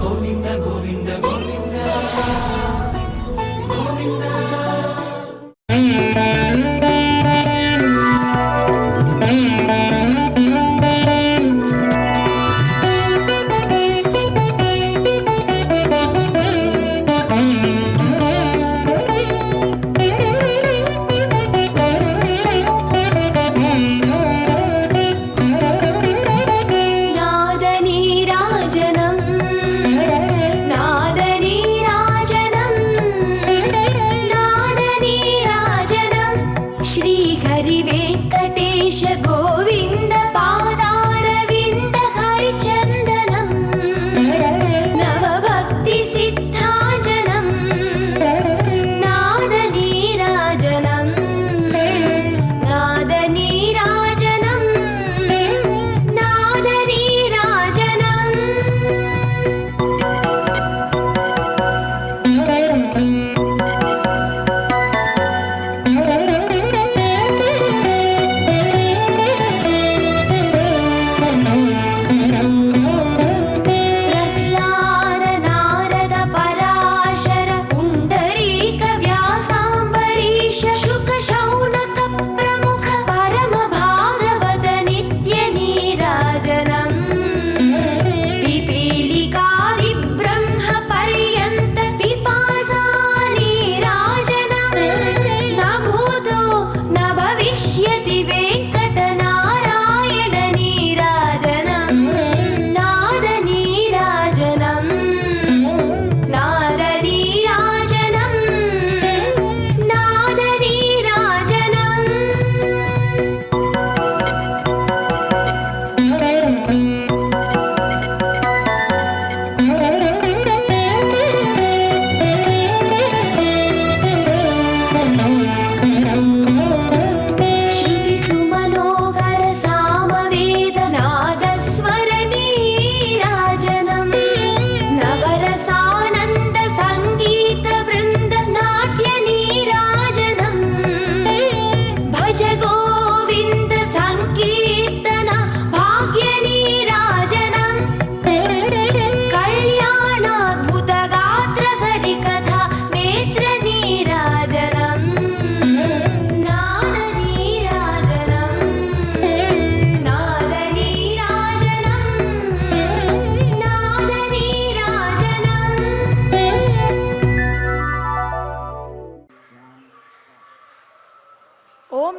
గోవింద గోవింద గోవింద గోవింద.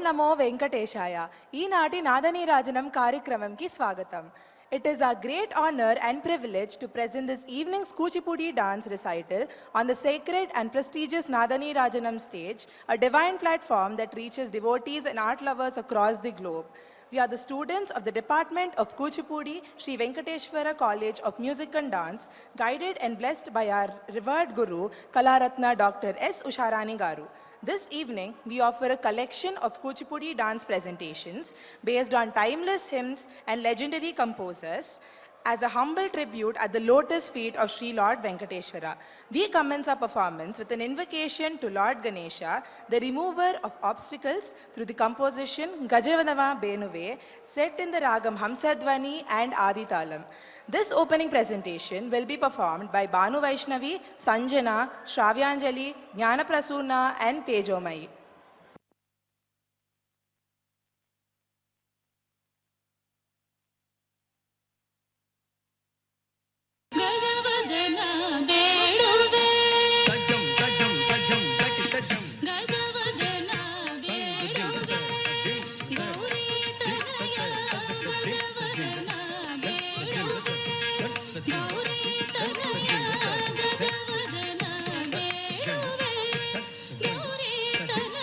నమో వెంకటేశాయ. ఈనాటి నాదనీరాజనం కార్యక్రమంకి స్వాగతం. It is our great honor and privilege to present this evening's Kuchipudi dance recital on the sacred and prestigious Nadanirajanam stage, a divine platform that reaches devotees and art lovers across the globe. We are the students of the Department of Kuchipudi, Sri Venkateshwara College of Music and Dance, guided and blessed by our revered Guru, Kalaratna Dr. S. Usharani Garu. This evening, we offer a collection of Kuchipudi dance presentations based on timeless hymns and legendary composers as a humble tribute at the lotus feet of Sri Lord Venkateshwara. We commence our performance with an invocation to Lord Ganesha, the remover of obstacles, through the composition Gajavadava Benuve, set in the ragam Hamsadvani and Aditalam. This opening presentation will be performed by Banu Vaishnavi, Sanjana, Shravyanjali, Jnana Prasurna and Tejomayi. Tana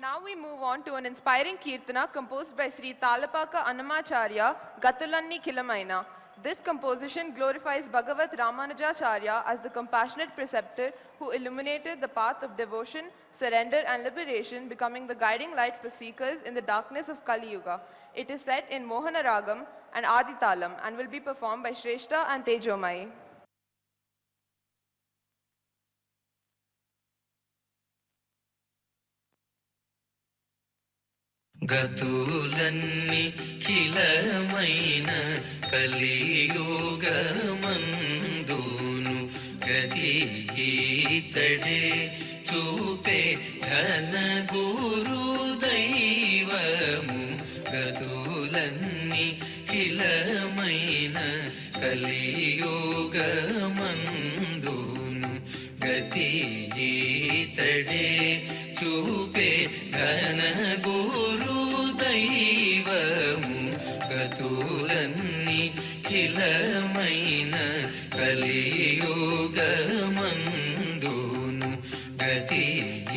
Now we move on to an inspiring Kirtana composed by Sri Talapaka Annamacharya, Gatulanni Kilamaina. This composition glorifies Bhagavat Ramanujacharya as the compassionate preceptor who illuminated the path of devotion, surrender and liberation, becoming the guiding light for seekers in the darkness of Kali Yuga. It is set in Mohana Ragam and Aditalam and will be performed by Shrestha and Tejomai. గతులన్ని ఖిలమైన కలియుగమందును గతి ఈతడే చూపే ఘన గురు దైవము గతులన్ని ఖిలమైన కలియుగమందును గతి ఈతడే చూపే ఘన గురు దైవము గతులన్ని ఖిలమైన కలియుగమందును గతి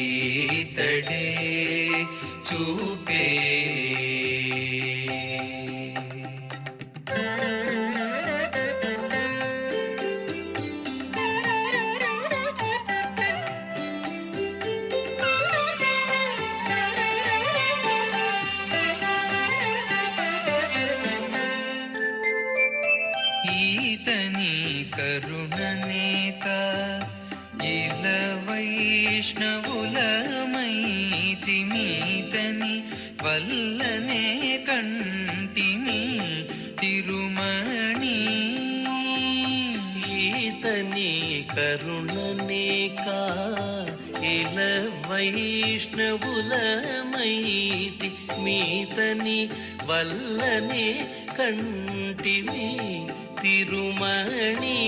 ఈతడే చూపే కరుణనేక ఇల వైష్ణవులమైతిమీతని వల్లనే కంటిమి తిరుమణి ఈతని కరుణనేక ఇల వైష్ణవులమైతి మీతని వల్లనే కంటిమి తిరుమణి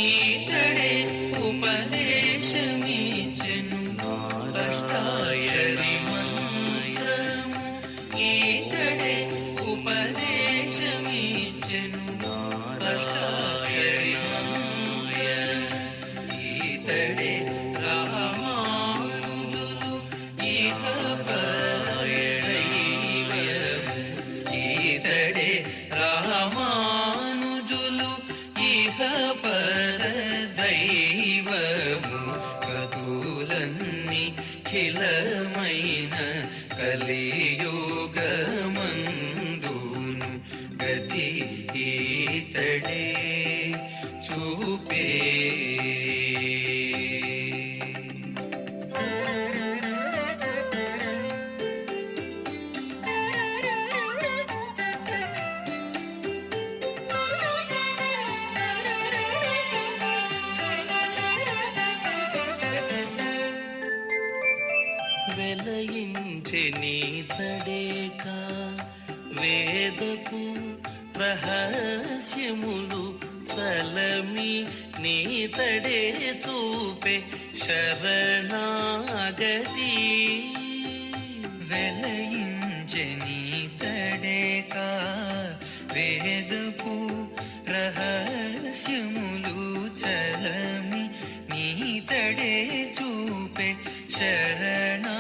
ఈతడే ఉపదేశమిచ్చెను అష్టాక్షరి మంత్రము ఈతడే ఉపదేశమిచ్చెను అష్టాక్షరి మంత్రము ఈతడే రామానుజులు ఇహ పరదైవము ఈతడే రామానుజులు ఇహ పరదైవము గతులన్ని ఖిలమైన కలియుగమందును గతి ఈతడే చూపే వెలయించెనీతడేక వేదపు రహస్యములు చలమి నీతడే చూపే శరణాగతి వెలయించెనీతడేక వేదపు రహస్యములు చలమి నీతడే చూపే శరణాగతి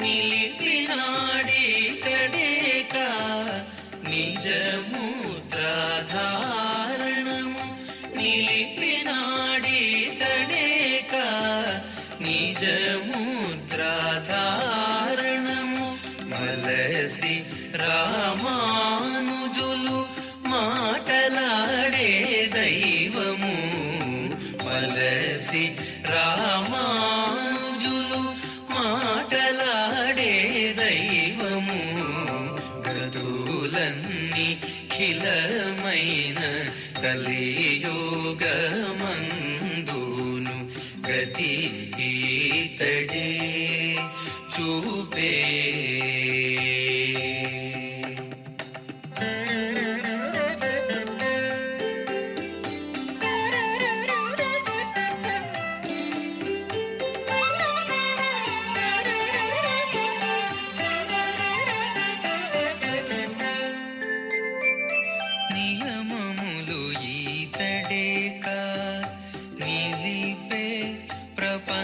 నిలిపినాడి కడేక నిజముద్రాధారణము నిలిపినాడి కడేక నిజముద్రాధారణము మలసి రామానుజులు మాటలాడే దైవము మలసి రామానుజులు మాటలాడే దైవము గతులన్ని ఖిలమైన కలియుగమందును గతి ఈతడే చూపే నిలిపే ప్రపంచ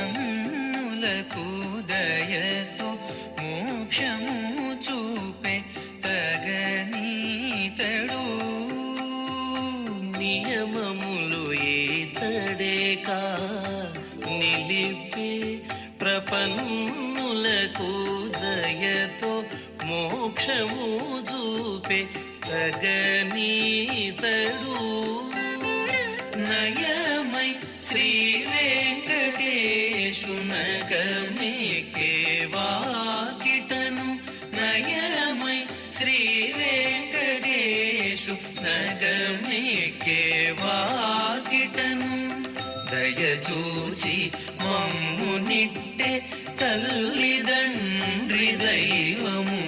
సంపన్నులకు దయతో మోక్షము చూపే తగనీతడు నయమై శ్రీ వెంకటేశు నగమేకే వాకిటను నయమై శ్రీ వెంకటేశు నగమేకే వాకిటను దయచూచి మమ్ము నిట్టే తల్లిదండ్రి దైవము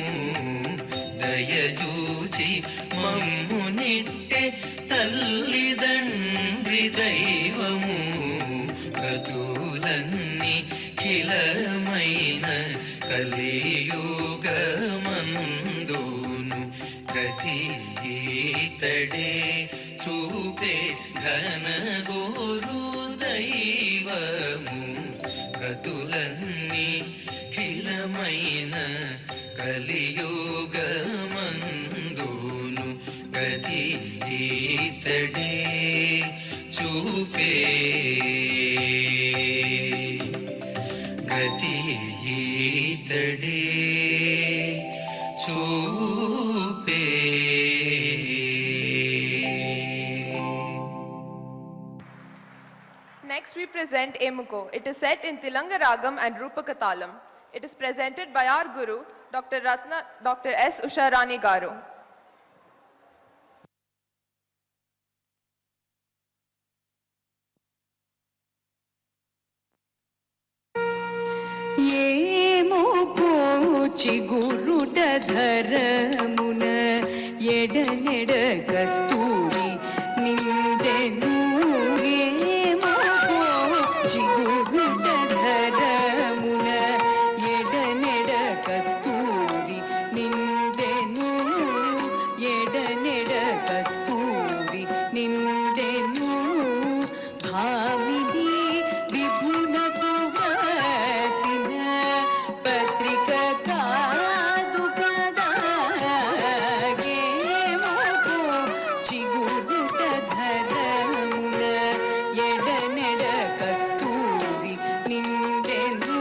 దయచూచి మమ్ము నిట్టే తల్లిదండ్రి దైవము కతులన్నీ ఖిలమైన కలియుగమందును గతితడే చూపే ఘనగోరు దైవము కతులన్నీ ఖిలమైన కలియుగమందును గతితడే చూపే గతితడే చూపే. Next we present Emuko. It is set in Tilanga Ragam and Rupaka Talam. It is presented by our Guru, Dr. S. Usharani Garu. ఏమోకో చిగురుటధరమున ఎడనెడ కస్తూరి నిండెను ఏమోకో చిగురుటధరమున ఎడనెడ కస్తూరి నిండెను ఎడనెడ కస్తూరి నిండెను భామిని విభునకు పత్రిక కాదు కదా ఏమోకో చిగురుట ధరమున ఎడనెడ కస్తూరి నిండెను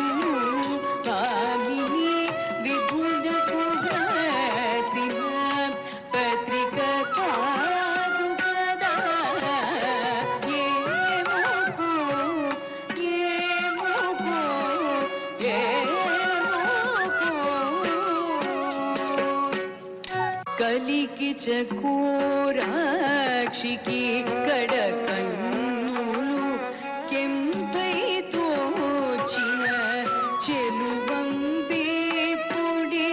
భామిని విభునకు రాసిన పత్రిక కాదు కదా ఏమోకో ఏమోకో కలికి చకోరాక్షికి కడకన్నులు కెంపై తోచిన చెలువంబే పొడిదేమో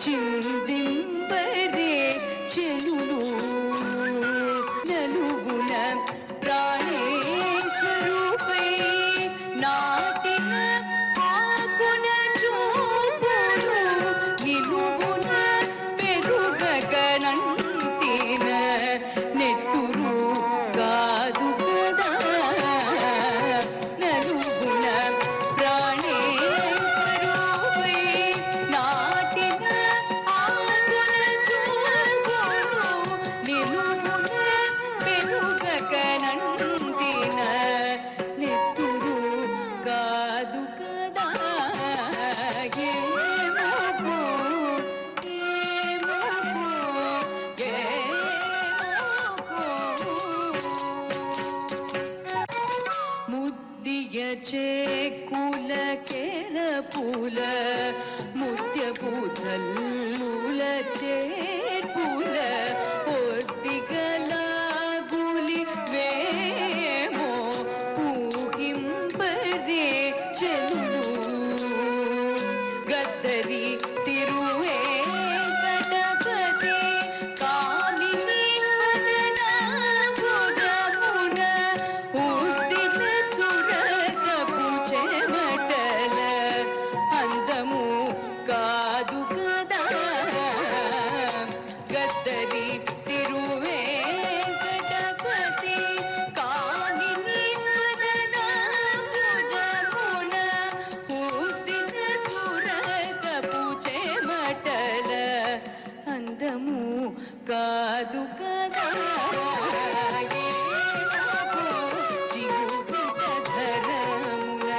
చిందింపరే చెలులు నలుగున ప్రాణేశ్వరుపై నాటిన ఆకున చూపులు నిలువున పెరుగగనంటిన నెట్టురు కాదు కదా నలుగున ప్రాణేశ్వరుపై నాటిన ఆకున చూపులు నిలువున పెరుగగనంటిన నెట్టురు కాదు కదా ఏమోకో ఏమోకో ఏమోకో ముద్దియ చేకుల కెరపుల ముత్యపు జల్లుల చేర్పుల ఒద్దిగలాగులి వేమో పూహింపరే చెల్లు గద్దరి తిరువేంకటపతి కామిని వదనాభుజమున ఉద్దిత సురతపు చెమటల అందము కాదు కదా గద్దరి తిరువేంకటపతి కామిని వదనాభుజమున ఉద్దిత సురతపు చెమటల అందము కాదు కదా ఏమోకో చిగురుట ధరమున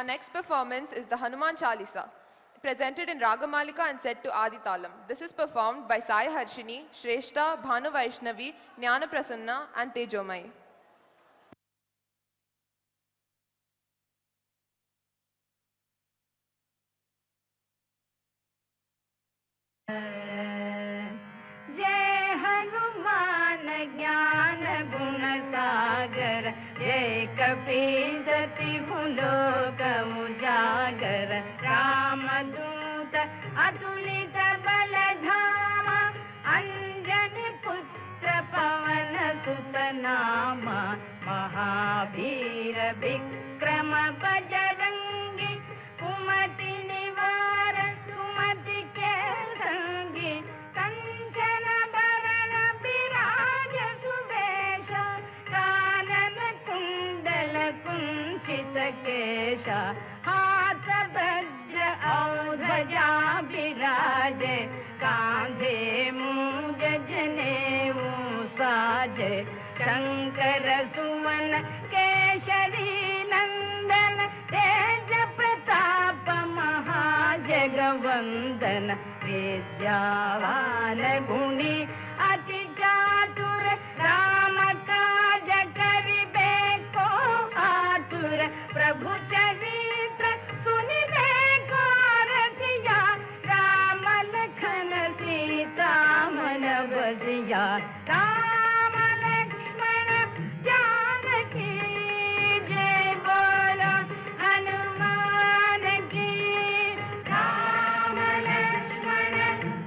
Our next performance is the Hanuman Chalisa, presented in Ragamalika and set to Adi Talam. This is performed by Sai Harshini, Shrestha, Bhanu Vaishnavi, Jnana Prasanna and Tejomai. जय हनुमान ज्ञान गुण सागर, जय कपीसति लोक उजागर। रामदूत अतुलित बल धामा, अंजनी पुत्र पवन सुत नामा। महावीर विक्रम बजरंगी, कुमति निवार सुमति के संगी। कंचन बरन विराज सुवेश, कानन कुंडल कुंचित केश। हाथ वज्र और ध्वजा विराजे, कांधे मूंज जनेऊ साजे। शंकर सुवन केसरी नंदन, तेज प्रताप महाजगवंदन। विद्यावान गुणी अति चातुर, राम काज करिबे को आतुर। प्रभु चरित्र सुनिबे को रसिया, राम लखन सीता मन बसिया। राम लक्ष्मण जानकी जय, बोलो हनुमान की। राम लक्ष्मण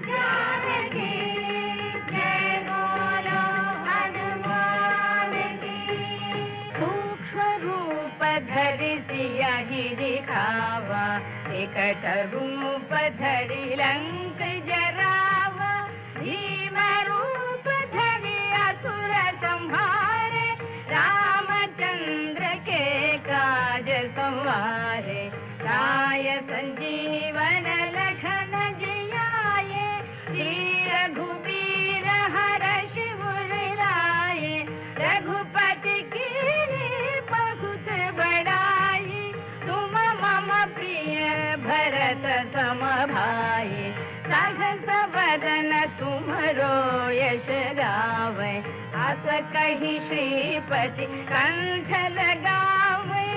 जानकी जय, बोलो हनुमान की। सूक्ष्म रूप धरि सियहि दिखावा, विकट रूप धरि लंक जरावा। भीम रूप धरि असुर संहारे, रामचंद्र के काज संवारे। लाय संजीवन लखन जियाए, श्री रघुबीर हरषि उर लाए। रघुपति कीन्ही बहुत बड़ाई, तुम मम प्रिय भरत सम भाई। सहस वदन तुमरो यश गावै, अस कहि श्रीपति कंठ लगावै।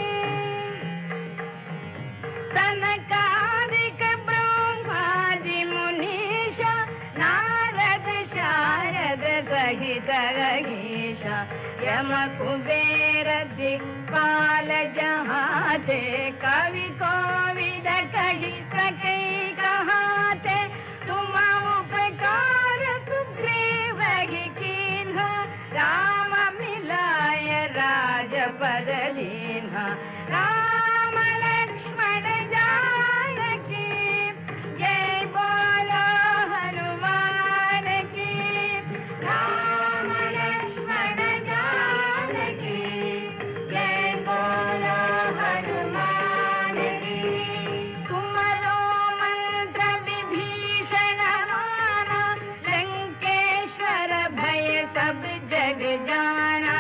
सनकादिक ब्रह्मादि मुनीषा, नारद शारद सहित अहीशा। यम कुबेर दिक्पाल जहाते, कवि कोविद कहि सकै कहाते। तुम उपकार सुग्रीव ही कीन्हा, राम मिलाय राजपद दीन्हा। राम लक्ष्मण जानकी जय, बोलो हनुमान की। राम लक्ष्मण जानकी जय, बोलो हनुमान की। तुमरो मंत्र विभीषण माना, लंकेश्वर भय सब जग जाना।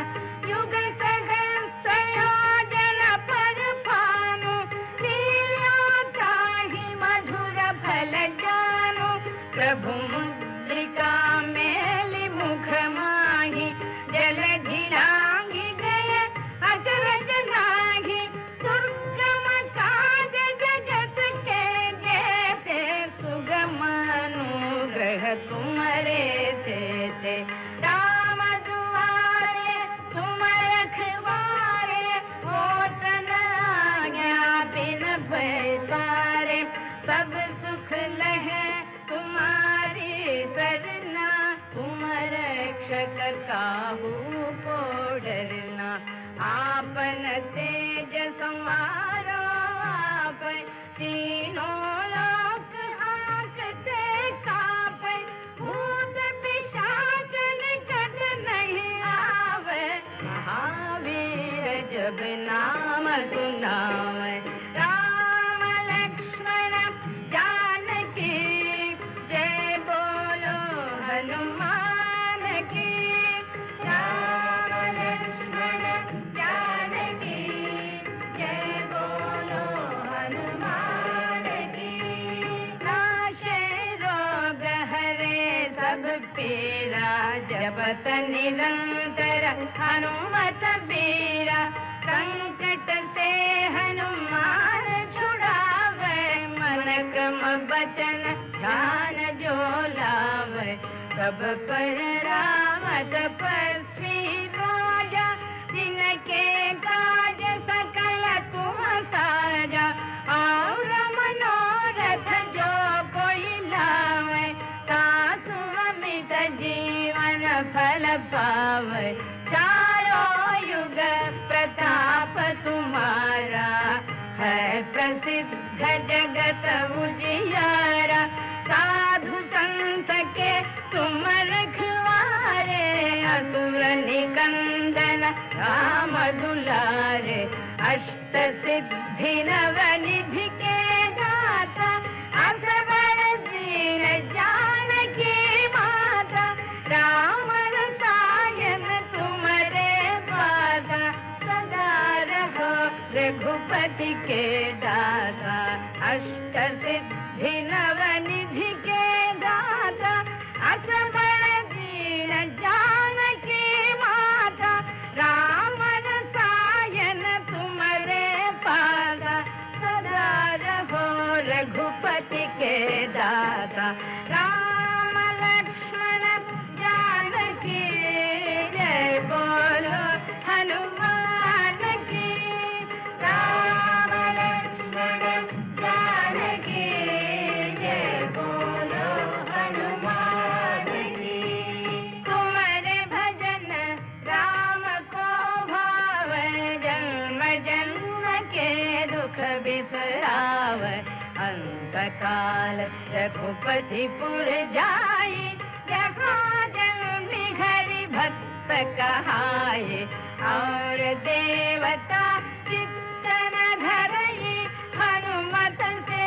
युग सहस्र योजन पर भानु, लीला ताहि मधुर फल जानु। प्रभु मुद्रिका मेलि मुख माहि, जलधि लांघि गए अचरज नाही। दुर्गम काज जगत के जेते, सुगम अनुग्रह तुम्हारे तेते। राम दुआरे तुम रखवारे, होत न आज्ञा बिन पैसारे। सब सुख लहे तुम्हारी सरना, तुम रक्षक काहू को डरना। आपन तेज संवारो आपै, तीनों लोक हांकते कापै। भूत पिशाच निकट नहीं आवे, महावीर जब नाम सुनावे। राम लक्ष्मण जानकी जय, बोलो हनुमान की। राम लक्ष्मण जानकी जय, बोलो जपत निरंतर हनुमत बीरा संकट से हनुमान छुड़ावे मन क्रम बचन ध्यान जो लावे सब पर राम तपस्वी राजा जिनके काज सकल तुम साजा और मनोरथ जो कोई लावे तासु अमित जीवन फल पावे चारों युग प्रताप तुम्हारा है प्रसिद्ध जगत उजियारा साधु संत के तुम रखवारे असुर निकंदन राम दुलारे अष्ट सिद्धि नव निधि के दाता असवर दीन जानकी माता राम रसायन तुम्हारे पादा सदा रहो रघुपति के दाता अष्ट सिद्धि नव निधि के दाता असवर दीन जानकी माता राम रसायन तुम्हारे पादा सदा रहो रघुपति के दाता राम लक्ष्मण जानकी जय बोलो हनुमान की राम लक्ष्मण जानकी जय बोलो हनुमान की तुम्हारे भजन राम को भावे जन्म जन्म के दुख बिसरावे अंत काल रघुपति पुर जाई जहाँ जन्मी हरि भक्त कहाई और देवता चित्तन धरई हनुमत से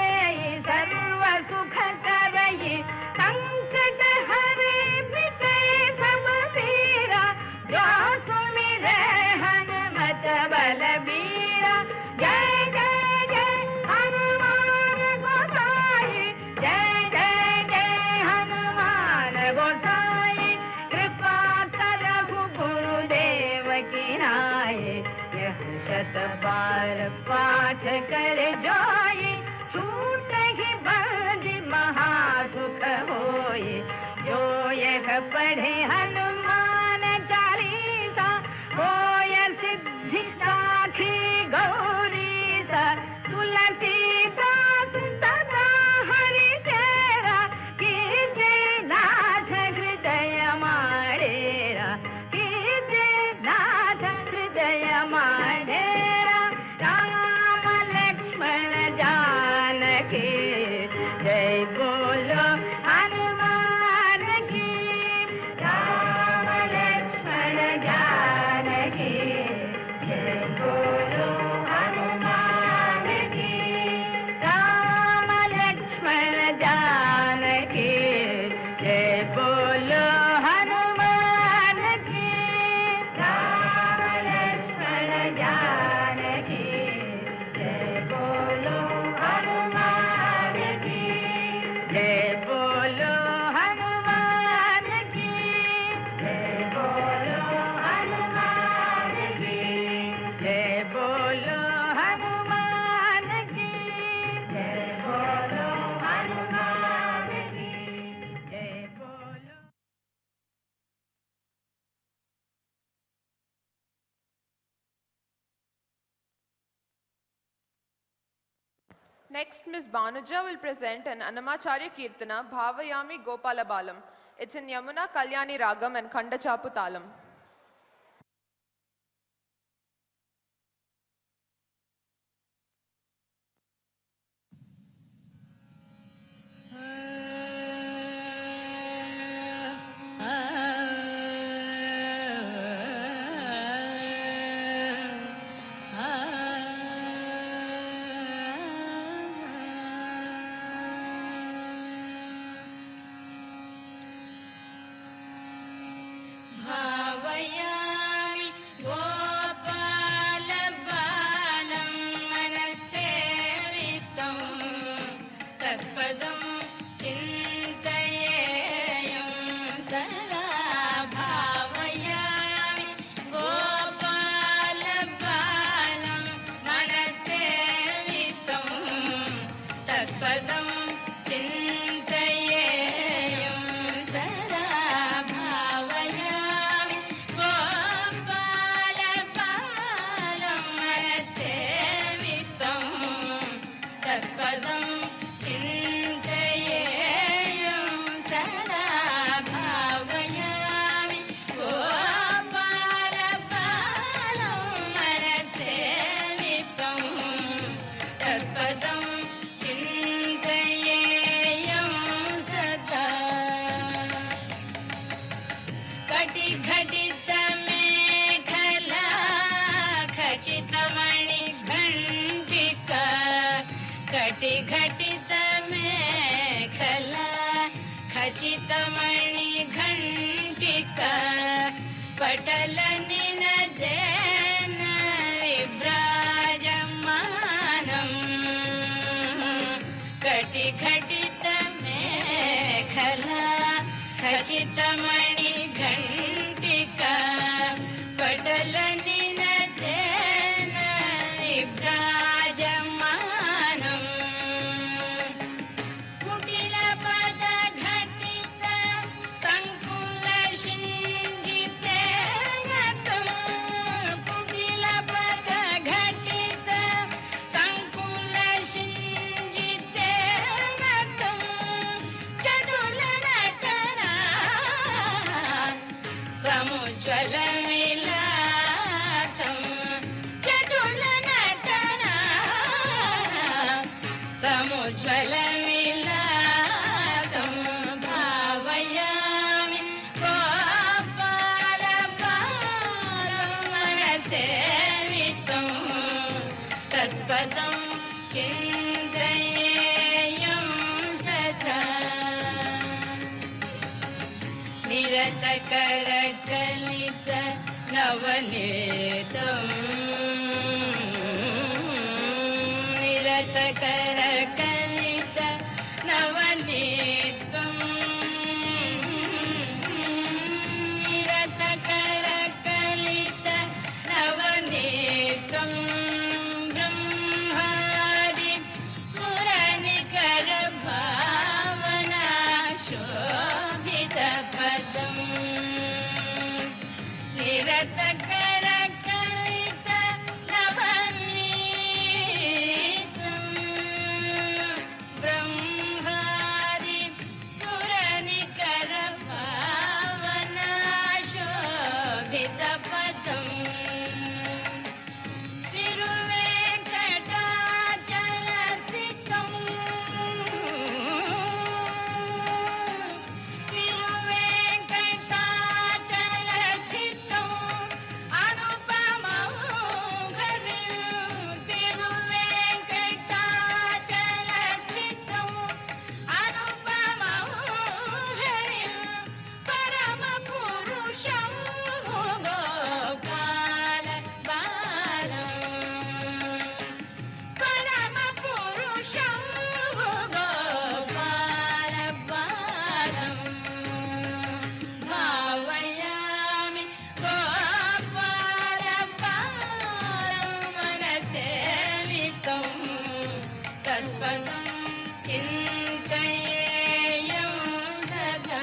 सर्व सुख करई संकट हरे मिटे सब पीरा जो सुमिरे हनुमत बलबीरा जय जय जय हनुमान गोसाई जय जय जय हनुमान गोसाई कृपा करहु गुरुदेव की नाई यह शत बार पाठ कर जोई छूट ही बंदी महासुख होई जो यह पढ़े हनुमान चालीसा होय सिद्धि साखी गौरीसा तुलसीदास सदा हरि चेरा कीजे नाथ हृदय मारेरा कीजे नाथ हृदय मारेरा राम लक्ष्मण जानकी जय बोलो हनुमान की राम लक्ष्मण जानकी जय बोलो हनुमान की राम लक्ष्मण जानकी जय बोलो हनुमान की राम लक्ष्मण जानकी जय बोलो हनुमान की जय बोलो हनुमान की जय बोलो हनुमान की जय बोलो हनुमान की जय बोलो हनुमान की जय बोलो Next, Ms. Banuja will present an Annamacharya Kirtana, Bhavayami Gopala Balam. It's in Yamuna Kalyani Ragam and Khanda Chapu Talam. भाव ಪಟಲ ನಿನದೇನ ವಿಭ್ರಾಜಮಾನಂ ಕಟಿ ಘಟಿತ ಮೇಖಲಾ ಖಚಿತ ಮಣಿ ಘಂಟಿಕಾ ಪಟಲ ನಿನದೇನ ವಿಭ್ರಾಜಮಾನಂ ಕುಟಿಲ ಪದ ಘಟಿತ ಸಂಕುಲ ಶಿಂಜಿತೇನ ತಂ ಕುಟಿಲ ಪದ ಘಟಿತ ಸಂಕುಲ ಶಿಂಜಿತೇನ ತಂ ಚಡುಲ ನಟನ ಸಮುಜ್ವಲ ವಿಲಾಸಂ ಚಡುಲ ನಟನ ಸಮುಜ್ವಲ ವಿಲಾಸಂ ಭಾವಯಾಮಿ ಗೋಪಾಲ ಬಾಲಂ ಮನಸೇವಿತಂ ತತ್ಪದಂ ಚಿಂತಯೇಯಂ ಸದಾ ನಿರತ ಕರಕಲಿತ ನವನೀತಂ ನಿರತ ಕರಕಲಿತ ನವನೀತಂ ನಿರತ ಕರಕಲಿತ ನವನೀತಂ ಬ್ರಹ್ಮಾದಿ ಸುರನಿಕರ ಭಾವನಾ ಶೋಭಿತ ಪದಂ ನಿರತ ಕರಕಲಿತ ನವನೀತಂ ಬ್ರಹ್ಮಾದಿ ಸುರನಿಕರ ಭಾವನಾ ಶೋಭಿತ ಪದಂ ತಿರುವೇಂಕಟಾಚಲಸ್ಥಿತಂ ತಿರುವೇಂಕಟಾಚಲಸ್ಥಿತಂ ಅನುಪಮಂ ಹರಿಂ ತಿರುವೇಂಕಟಾಚಲಸ್ಥಿತಂ ಅನುಪಮಂ ಹರಿಂ ಪರಮ ಪುರುಷಂ ಗೋಪಾಲ ಬಾಲಂ ಪರಮ ಪುರುಷಂ ಗೋಪಾಲ ಬಾಲಂ ಭಾವಯಾಮಿ ಗೋಪಾಲ ಬಾಲಂ ಮನಸೇವಿತಂ ತತ್ಪದಂ ಚಿಂತಯೇಯಂ ಸದಾ.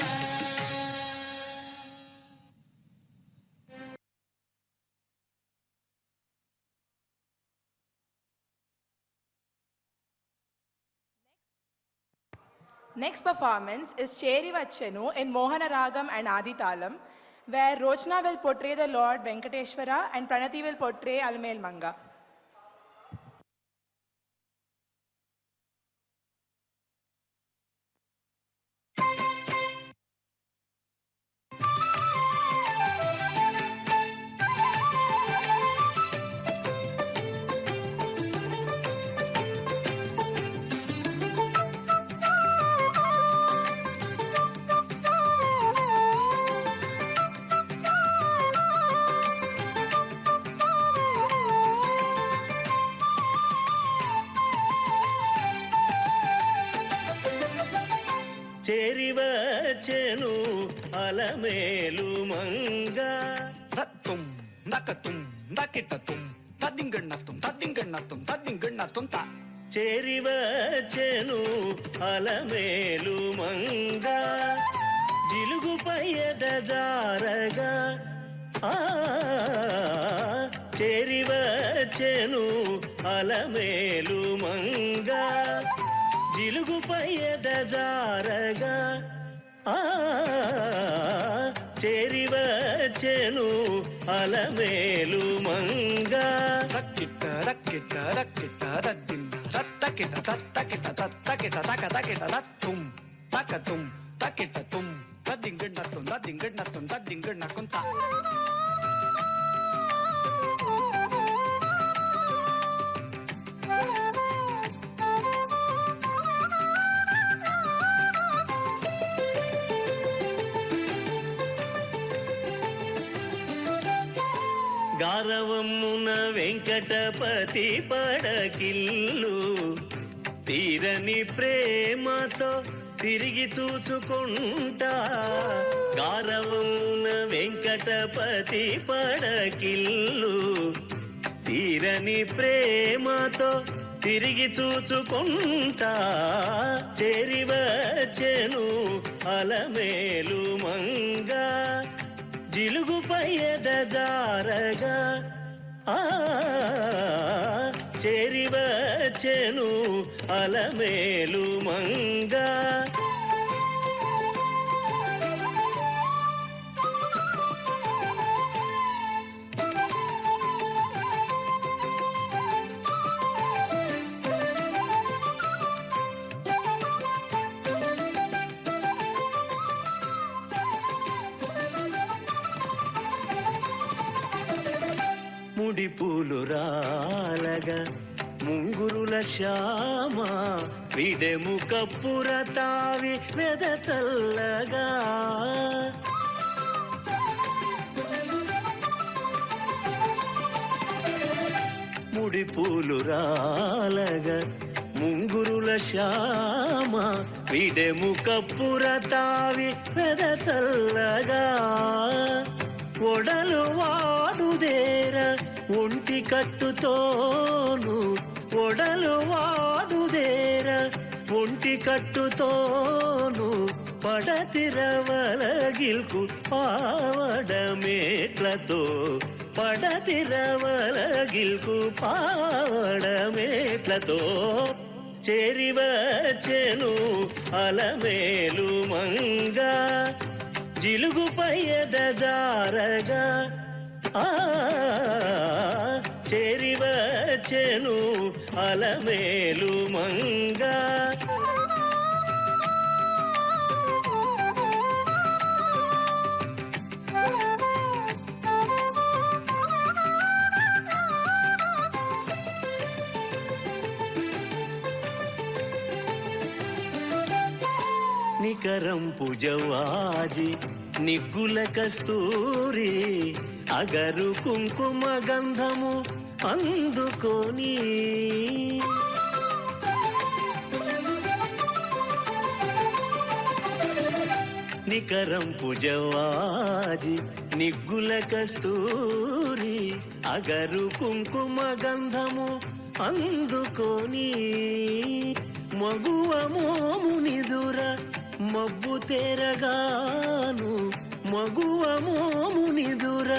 Next performance is Cheri Vachenu in Mohana Ragam and Adi Talam, where Rochna will portray the Lord Venkateshwara and Pranati will portray Almel Manga. చేరివచెను Alamelu Manga తత్తుం నకతుం నకిటతుం తదింగణతుం తదింగణతుం తదింగణతుం త చేరివచెను అలమేలు మంగ జిలుగుపై ఎదదారగా చేరివచెను అలమేలు మంగ జిలుగుపై ఎదదారగా చేరివచెను అలమేలు మంగ రక్కిట రక్కిట రక్కిట రద్దింద తత్తకిట తత్తకిట తత్తకిట తక తకిట తత్తుం తకతుం తకిటతుం తదింగణతుం తదింగణతుం తదింగణకుం త గారవమ్మున వెంకటపతి పడకిల్లు తీరని ప్రేమతో తిరిగి చూచుకుంటా. గారవమున వెంకటపతి పడకిల్లు తీరని ప్రేమతో తిరిగి చూచుకుంటా. చేరివచ్చెను అలమేలు మంగ జిలుగుపై ఎదజారగా. చేరివచ్చెను అలమేలు మంగ. ముడి పూలు రాలగా ముంగురుల శ్యామ విడెము కప్పుర తావి వెద చల్లగా. ముడి పూలు రాలగా ముంగురుల శ్యామ విడెము కప్పుర తావి వెద చల్లగా. ఒడలు వాడుదేర ఒంటి కట్టుతోను ఒడలు వాడుదేర ఒంటి కట్టుతోను పడతిరవలగిల్కు పావడమేట్లతో పడతిరవలగిల్కు పావడమేట్లతో. చేరివచ్చెను అలమేలు మంగ జిలుగుపై ఎదజారగా. చేరివచ్చెను అలమేలు మంగ. నికరంపు జవాజి నిగ్గుల కస్తూరి అగరు కుంకుమ గంధము అందుకొని. నికరంపు జవాజి నిగ్గుల కస్తూరి అగరు కుంకుమ గంధము అందుకొని. మగువ మోమునిదుర మబ్బు తెరగాను మగువ మోమునిదుర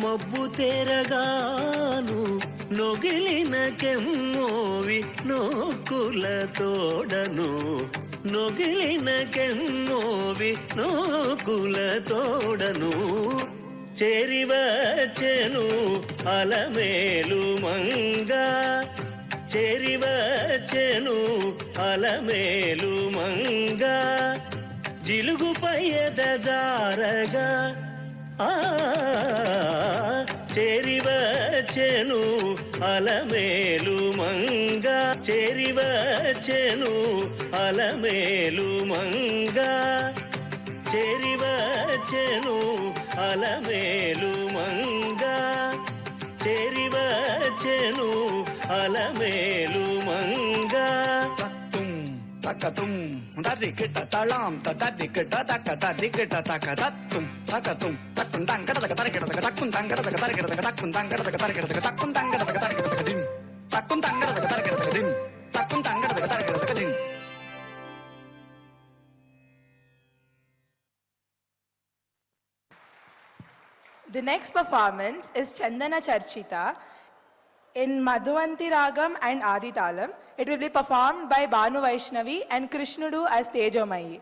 మబ్బు తెరగాను. నొగిలిన కెమ్మోవి నోకుల తోడను నొగిలిన కెమ్మోవి నోకుల తోడను. చేరివచ్చెను అలమేలు మంగ చేరివచ్చెను అలమేలు మంగ జిలుగుపై ఎదజారగా. చేరివచ్చెను అలమేలు మంగ చేరివచ్చెను అలమేలు మంగ చేరివచ్చెను అలమేలు మంగ చేరివచ్చెను అలమేలు మంగ. తత్తుం తకతుం దరికిట తళాం తదికిట తక తదికిట తక తత్తుం తకతుం తక్కుం తంగడ తక తరికిట తక తక్కుం తంగడ తక తరికిట తక తక్కుం తంగడ తక తరికిట తక తక్కుం తంగడ తక తరికిట తక దిం తక్కుం తంగడ తక తరికిట తక దిం తక్కుం తంగడ తక తరికిట తక దిం. The next performance is Chandana Charchita in Madhuvanti Ragam and Adi Talam. It will be performed by Banu Vaishnavi and Krishnudu as Tejomayi.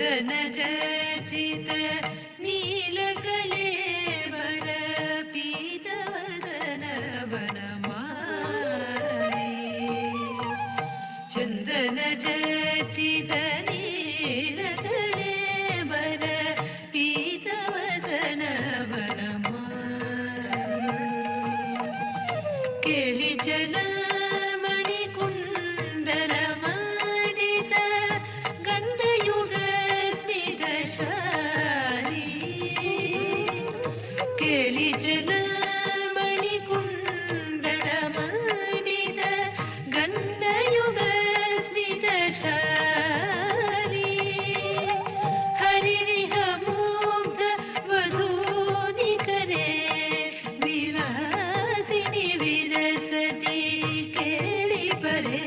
ಚಂದನ ಚರ್ಚಿತ ನೀಲಕಳೆ ಬರ ಪೀತವಸನ ವನಮಾಲೆ ಚಂದನ ಚರ್ಚಿತ ನೀಲಕಳೆ ಬರ ಪೀತವಸನ ವನಮಾಲೆ ಕೇಳಿ ಜನ ಮಣಿಕುಂಡಲ ಮಾಡಿದ ಗಂಡಯುಗ ಸ್ಮಿತ ಶಾಲಿ ಕೇಳಿ ಜನ ಮಣಿಕುಂಡಲ ಮಾಡಿದ ಗಂಡಯುಗ ಸ್ಮಿತ ಶಾಲಿ ಹರಿರಿಹ ಮುಗ್ಧ ವಧೂನಿಕರೇ ವಿಲಾಸಿನಿ ವಿರಸತಿ ಕೇಳಿ ಪರೇ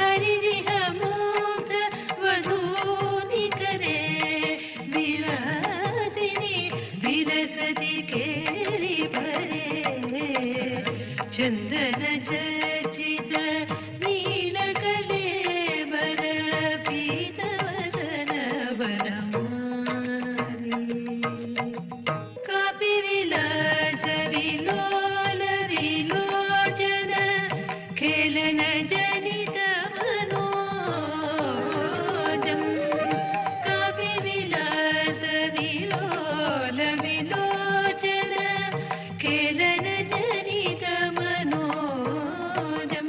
ಹರಿರಿಹ ಮುಗ್ಧ ವಧೂನಿಕರೇ ವಿಲಾಸಿನಿ ವಿರಸತಿ ಕೇಳಿ ಪರೇ ಚಂದನ ಚರ್ಚಿತ ನೀಲಕಲೆ ಬರ ಪೀತವಸನ ವನಮಾಲಿ ಕಾಪಿ ವಿಲಾಸ ವಿಲೋಲ ವಿಲೋಚನ ಖೇಲನ ಜನಿತ ಮನೋಜಂ ಕಾಪಿ ವಿಲಾಸ ವಿಲೋಲ ವಿಲೋಚನ ಖೇಲನ ಜನಿತ ಮನೋಜಂ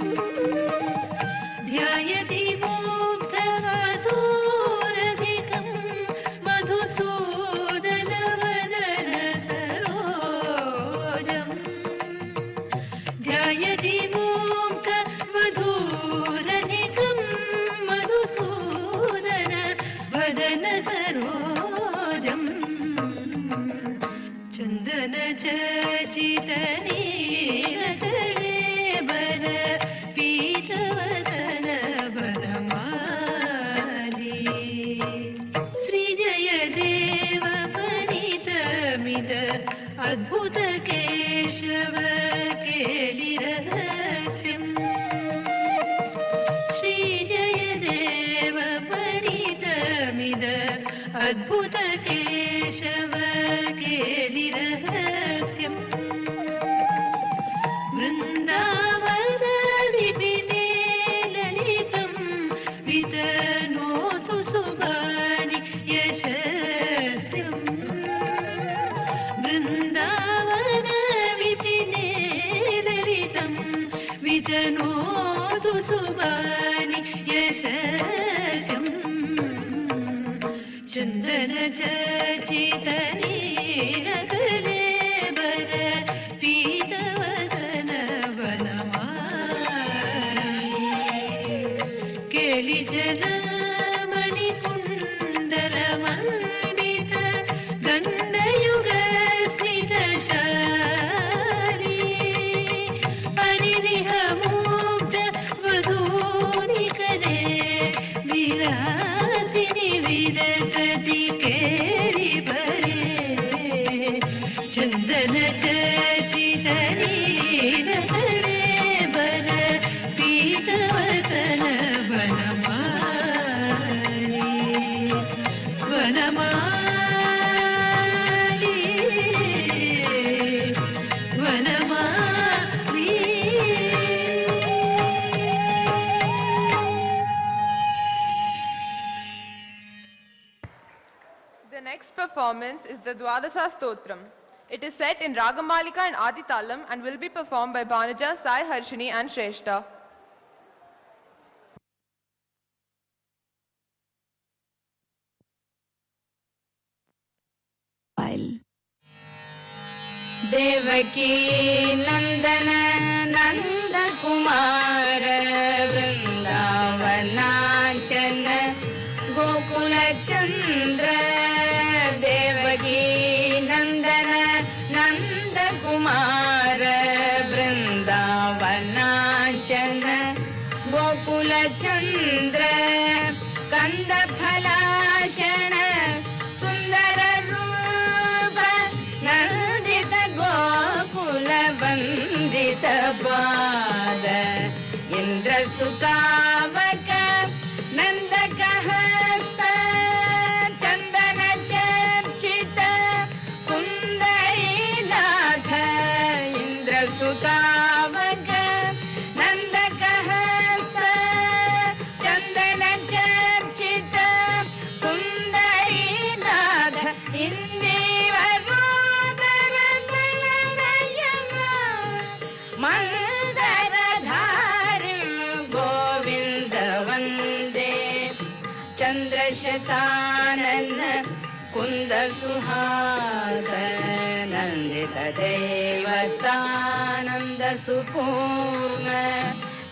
ಧ್ಯಾಯತಿ ಮುಗ್ಧ ಮಧುರಧಿಕಂ ಮಧುಸೂದನ ವದನ ಸರೋಜಂ ಧ್ಯಾಯತಿ ಮುಗ್ಧ ಮಧುರಧಿಕಂ ಮಧುಸೂದನ ವದನ ಸರೋಜಂ ಚಂದನ ಚರ್ಚಿತ ನೀಲಕಳೆ ಬರ ಪೀತವಸನ ವನಮಾಲಿ ಶ್ರೀ ಜಯದೇವ ಪಣಿತಮಿದ ಅದ್ಭುತ ಕೇಶವ ಕೇಳಿ ರಹಸ್ಯಂ ಶ್ರೀ ಜಯದೇವ ಪಣಿತಮಿದ ಅದ್ಭುತ ಕೇಶವ ಕೇಳಿ ರಹಸ್ಯಂ ವೃಂದಾವನ ವಿಪಿನೇ ಲಲಿತಂ ವಿತನೋತು ಸುಭಾನಿ ಯಶಸ್ಯಂ ವೃಂದಾವನ ವಿಪಿನೇ ಲಲಿತಂ ವಿತನೋತು ಸುಭಾನಿ ಯಶಸ್ಯಂ ಚಂದನ ಚರ್ಚಿತ ನೀಲಕಲೆ ಬರ ಪೀತವಸನ ವನಮಾಲಿ ಕೇಳಿ ಜನ ಮಣಿಕುಂಡಲ ಮಂಡಿತ ಗಂಡಯುಗ ಸ್ಮಿತ ಶಾಲಿ ಹರಿರಿಹ ಮುಗ್ಧ ವಧೂನಿಕರೇ ವಿಲಾಸಿನಿ ವಿರಸತಿ ಕೇಳಿ ಬರೇ ಚಂದನ ಚರ್ಚಿತ ನೀಲಕಳೆ ಬರ ಪೀತವಸನ ವನಮಾಲಿ ವನಮಾಲಿ ವನಮಾಲಿ The next performance is the Dwadasa Stotram. It is set in Ragamalika and Aditalam and will be performed by Bhanuja, Sai Harshini and Shrestha. Devaki नंदन नंद कुमार वृंदावनाचन गोकुल चंद्र देवकी नंदन नंद कुमार वृंदावनाचन गोकुल चंद्र कंद फलाशन सुंदर रूप नंदित गोकुल वंदित पाद इंद्र सुतावक नंदक हस्त वन्दे चन्द्रशतानन कुन्दसुहासनन्दितदेवतानन्दसुपूर्ण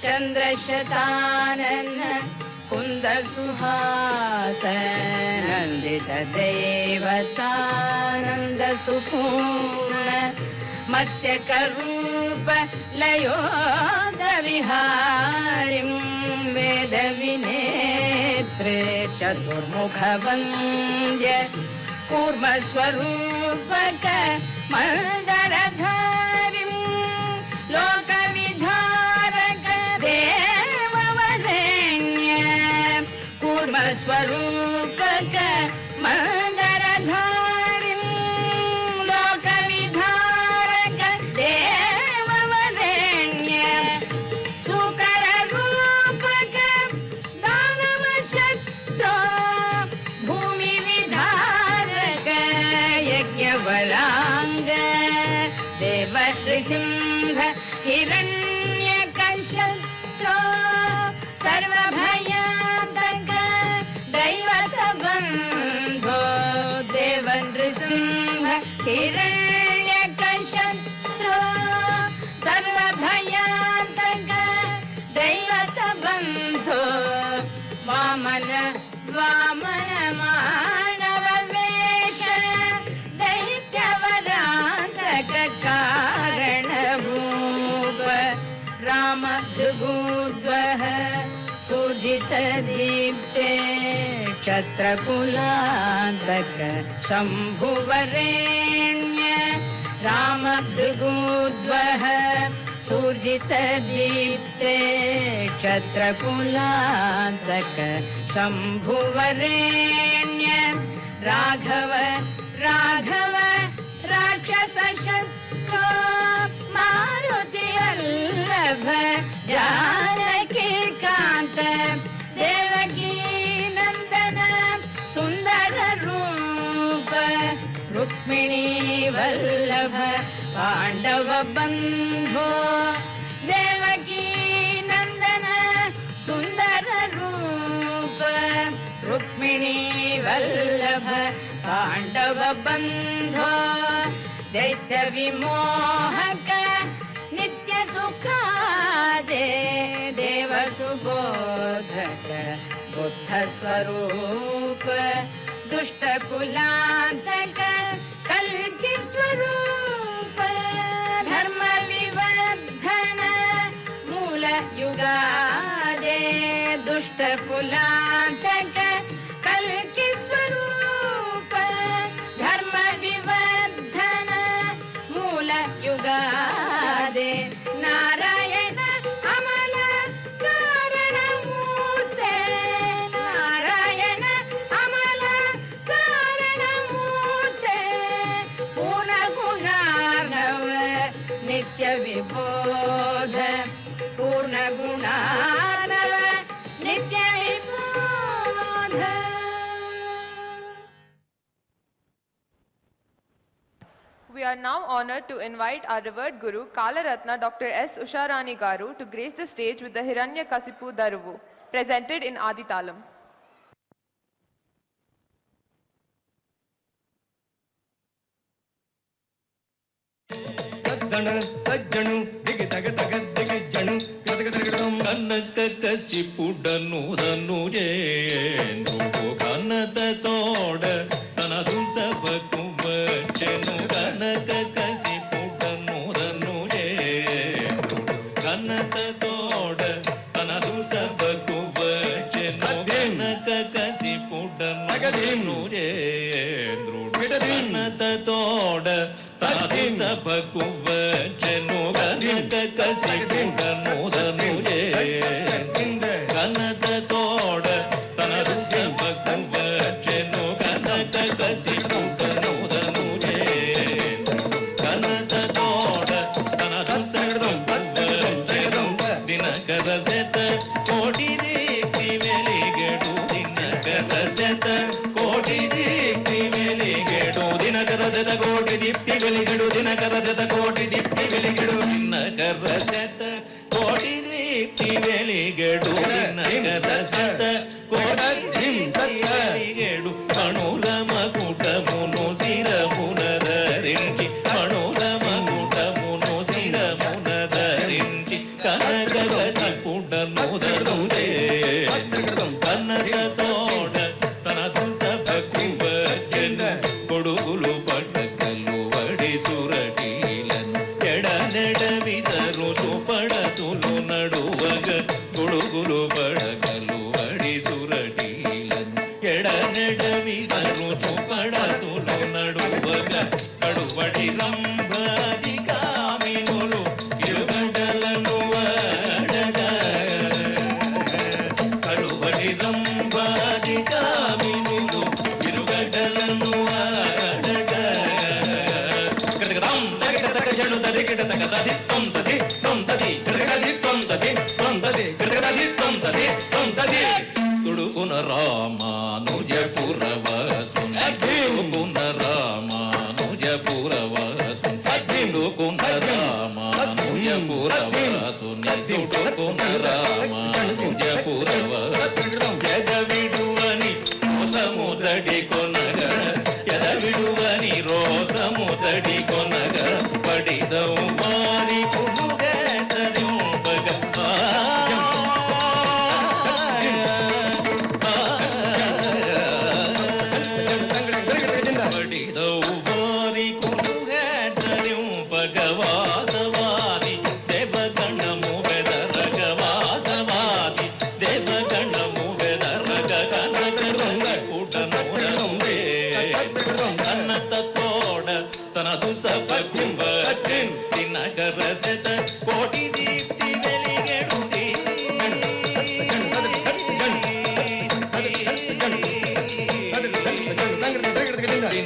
चन्द्रशतानन कुन्दसुहासनन्दितदेवतानन्दसुपूर्ण मत्स्यकरूप लयोदविहारिं वेदविनेत्रे चतुर्मुखवन्द्य कूर्मस्वरूपक मन्दरधारिं लोकविधारक देववरेण्य कूर्मस्वरूपक मन्दरधारिं लोकविधारक देववरेण्य सुकररूपक दानवशक्तो भूमिविधारक यज्ञवराङ्ग देवनृसिंह हिरण्यकशत्रो सर्वभयातक दैवतबन्धो देवनृसिंह हिरण्यकशत्रो सर्वभयातक दैवतबन्धो वामन वामन मानववेश दैत्यवरान्तक कारणभूप रामभृगुद्वः सुजितदीप्ते क्षत्रकुलान्तक शम्भुवरेण्य रामभृगुद्वः सुजितदीप्ते क्षत्रकुलान्तक शम्भुवरेण्य राघव राघव राक्षसशत्रो मारुतिवल्लभ जानकीकान्त देवकीनन्दन सुन्दररूप रुक्मिणीवल्लभ पाण्डवबन्धो देवकीनन्दन सुन्दररूप रुक्मिणीवल्लभ पाण्डवबन्धो दैत्यविमोहक नित्यसुखादे देवसुबोधक बुद्धस्वरूप दुष्टकुलान्तक कल्किस्वरूप धर्मविवर्धन मूलयुगादे दुष्टकुलान्तक कल्किस्वरूप धर्मविवर्धन मूलयुगादे नारायण अमल कारणमूर्ते नारायण अमल कारणमूर्ते पूर्णगुणार्णव नित्यविबोध पूर्णगुणार्णव नित्यविबोध. We are now honored to invite our revered Guru Kalaratna Dr. S. Usharani Garu to grace the stage with the Hiranyakasipu Daruvu, presented in Aditalam. ಕನಕಕಸಿಪುಡನು ಧನುಜೇಂದ್ರುವು ಕನದತೋಡ ತನದು ಸಬಕು ಬಚ್ಚೆನು ಕನಕಕಸಿಪುಡನು ಧನುಜೇಂದ್ರು ಕನದತೋಡ ತನದು ಸಬಕು ಬಚ್ಚೆನು ಕನಕಕಸಿಪುಡನು ಧನುಜೇಂದ್ರು ಕನದತೋಡ ತನದು ಸಬಕು ಬಚ್ಚೆನು ಕನಕಕಸಿಪುಡನು ಧನುಜೇಂದ್ರು ಕನದತೋಡ ತನದು ಸಬಕು ಬಚ್ಚೆನು ಕನಕಕಸಿಪುಡನು ಧನುಜೇಂದ್ರು ಕನದತೋಡ ತನದು ಸಬಕು ಬಚ್ಚೆನು Dinakara ಸೆತ ಕೋಟಿ ದೀಪ್ತಿ ವೆಲಿಗೆಡು ದಿನಕರ ಸೆತ ಕೋಟಿ ದೀಪ್ತಿ ವೆಲಿಗೆಡು ದಿನಕರ ಸೆತ ಕೋಟಿ ದೀಪ್ತಿ ವೆಲಿಗೆಡು ದಿನಕರ ಸೆತ ಕೋಟಿ ದೀಪ್ತಿ ವೆಲಿಗೆಡು ದಿನಕರ ಸೆತ ಕೋಟಿ ದೀಪ್ತಿ ವೆಲಿಗೆಡು ದಿನಕರ రసత కోటేడు కణుల మకుటమును శిరమునరించి కణుల మకుటమును శిరమునరించి కనకవసి పుటముదరుదే కన్నత తోడ తనదు సభకు కొడుగులు పట్టకలు వడి సురటీలను ఎడనెడ విసరుచు పడతులు నడువగ కొడుగులు పడకలు వడి సురటీలను ఎడనెడ విసరుచు పడతులు నడువగ కడువడి రంభాది కామినులు ఇరుగడలను వడగా కడువడి రంభాది కామినులు ఇరుగడలను వడగా తుడుకున రామానుజపురవాసుని తుడుకున రామానుజపురవాసుని తుడుకున రామానుజపురవాసుని తుడుకున రామానుజపురవాసుని జగవిడువని రోసము జడి కొనగ ఎదవిడువని రోసము జడి కొనగ పడిదవు మారి పులుగెంపగ పడిదవు మారి పులుగెంపగ వాసవాది దేవగణము వెదరగ వాసవాది దేవగణము వెదరగ కనక కూటమురే కన్నత తోడ తనదు సభకుంభ నగర శత కోటి దీప్తి వెలిగెడుది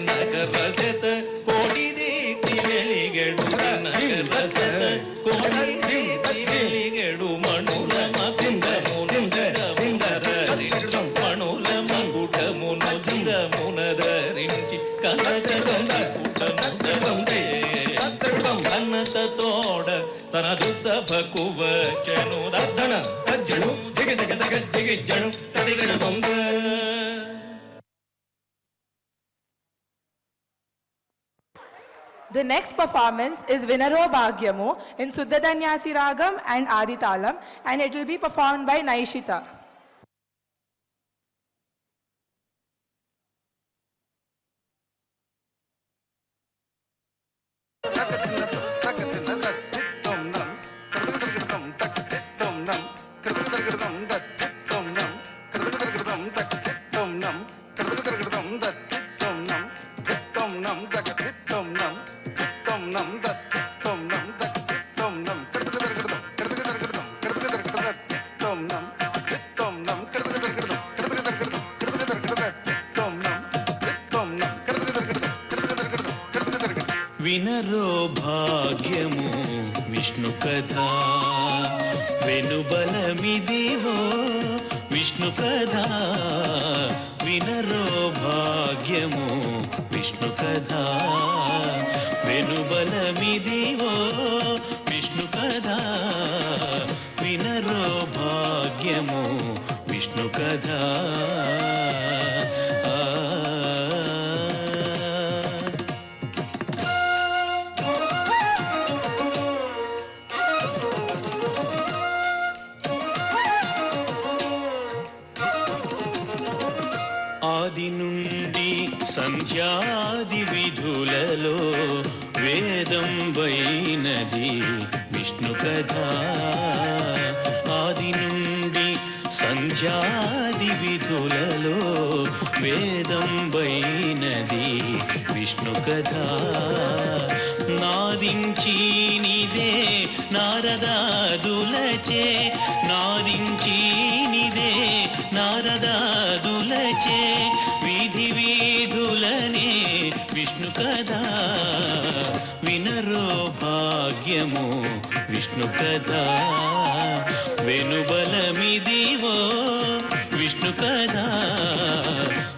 నగర శత కోటి దీప్తి వెలిగెడు నగర శత కోటి దీప్తి వెలిగెడు మణుల మకుండమును శిరమునరించి మణుల మకుటమును శిరమునరించి కనకముదే కన్నత తోడ తనదు సభకు వచ్చను దర్ధన గజ్జను దిగి దిగ దిగ దిగిజ్జను తదిగడు దొంగ. The next performance is Vinaro Bhagyamu in Suddhadanyasi Ragam and Aditalam, and it will be performed by Naishita. వినరో భాగ్యము విష్ణు కథ వెనుబలమిదివో విష్ణు కథ వినరో భాగ్యము విష్ణు కథ వెనుబలమిదివో విష్ణు కథ వినరో భాగ్యము విష్ణు కథ ఆది నుండి సంధ్యాది విధులలో వేదం వైనది విష్ణు కథ ఆది నుండి సంధ్యాది విధులలో వేదం వైనది విష్ణు కథ నాదించి నిదే నారదాదులచే నాదించి నిదే నారదాదులచే వీధి వీధులనే విష్ణు కథ వినరో భాగ్యము విష్ణు కథ వెనుబలమిదివో విష్ణు కథ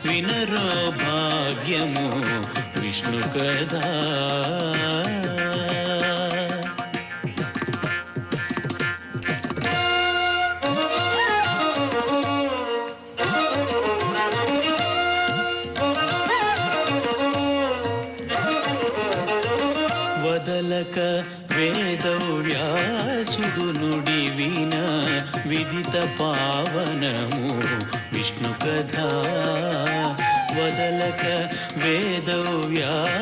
వినరో భాగ్యము విష్ణు కథ విష్ణు కథ వదలక వేదవ్యాసులు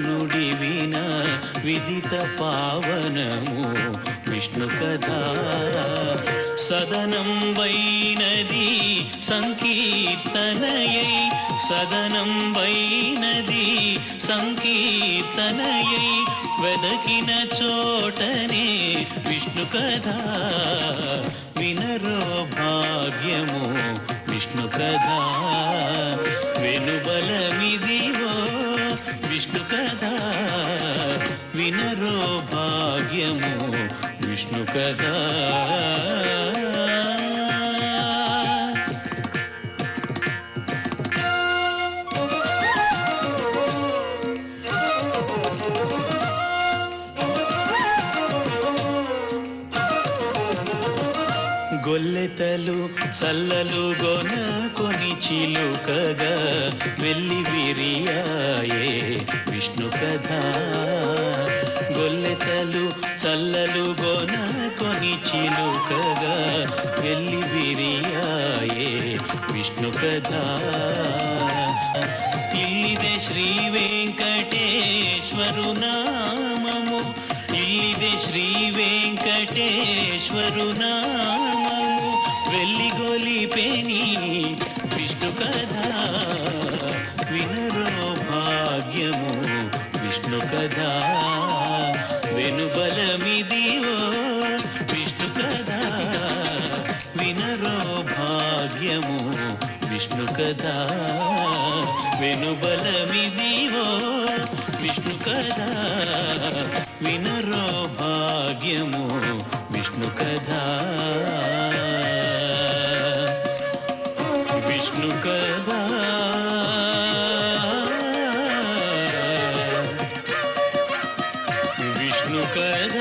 నుడివిన విదిత పావనము విష్ణు కథ సదనం వైనది సంకీర్తనయై సదనం వైనది సంకీర్తనయై వెదకిన చోటనే విష్ణు కథ వినరో భాగ్యము విష్ణు కథ వెనుబలమిదివో విష్ణు కథ వినరో భాగ్యము విష్ణు కథ గొల్లెతలు చల్లలు గొన కొని చిలుకగా వెళ్ళి విరియాయే విష్ణు కథ గొల్లెతలు చల్లలు గొన కొని చిలుకగా వెళ్ళి విరియాయే విష్ణు కథ ఇల్లిదే శ్రీ వెంకటేశ్వరు నామము ఇల్లిదే శ్రీ వెంకటేశ్వరు నామము వెల్లిగొలిపెని విష్ణు కథ వినరో భాగ్యము విష్ణు కథ వెనుబలమిదివో విష్ణు కథ వినరో భాగ్యము విష్ణు కథ వెనుబలమిదివో విష్ణు కథ వినరో భాగ్యము విష్ణు కథ విష్ణు కథ విష్ణు కథ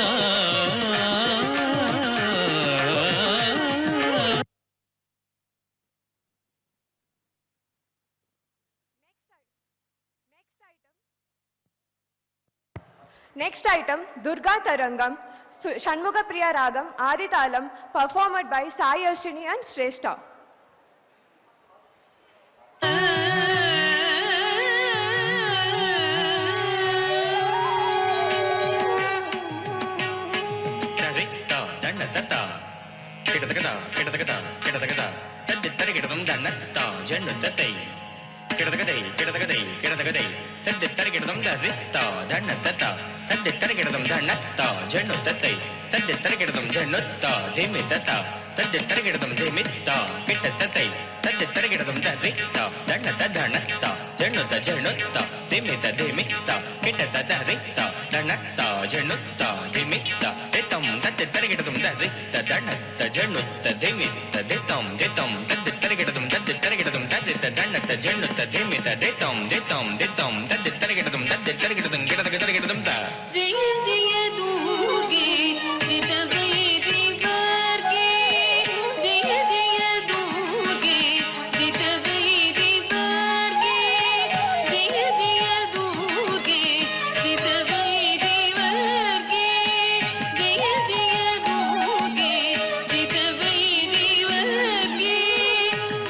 Next item, Durga Tarangam, Shanmuga Priya Ragam, Aditalam, performed by Sai Arshini and Shrestha.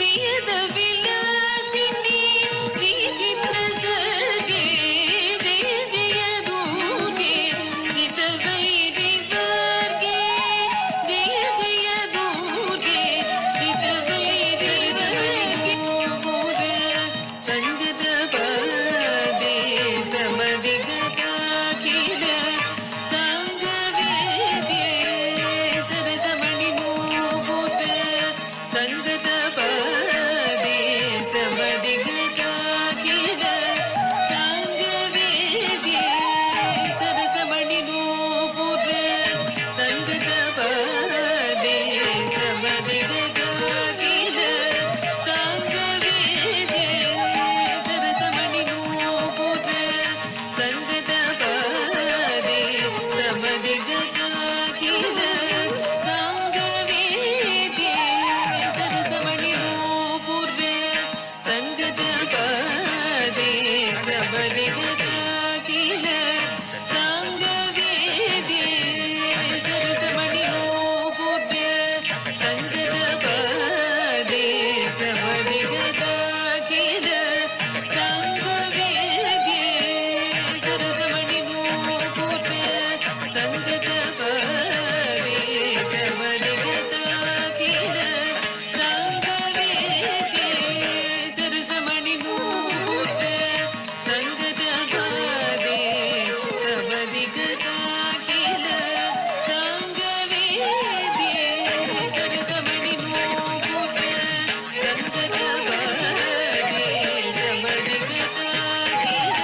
We ಸಮನಿಗದಾಖಿಲ ಸಂಗವೇದ್ಯೆ ಸರಸಮಣಿ ನೂಪುಟ ಸಂಗದ ಪಾದೆ ಸಮನಿಗದಾಖಿಲ ಸಂಗವೇದ್ಯೆ ಸರಸಮಣಿ ನೂಪುಟ ಸಂಗದ ಪಾದೆ ಸಮನಿಗದಾಖಿಲ ಸಂಗವೇದ್ಯೆ ಸರಸಮಣಿ ನೂಪುಟ ಸಂಗದ ಪಾದೆ ಸಮನಿಗದಾಖಿಲ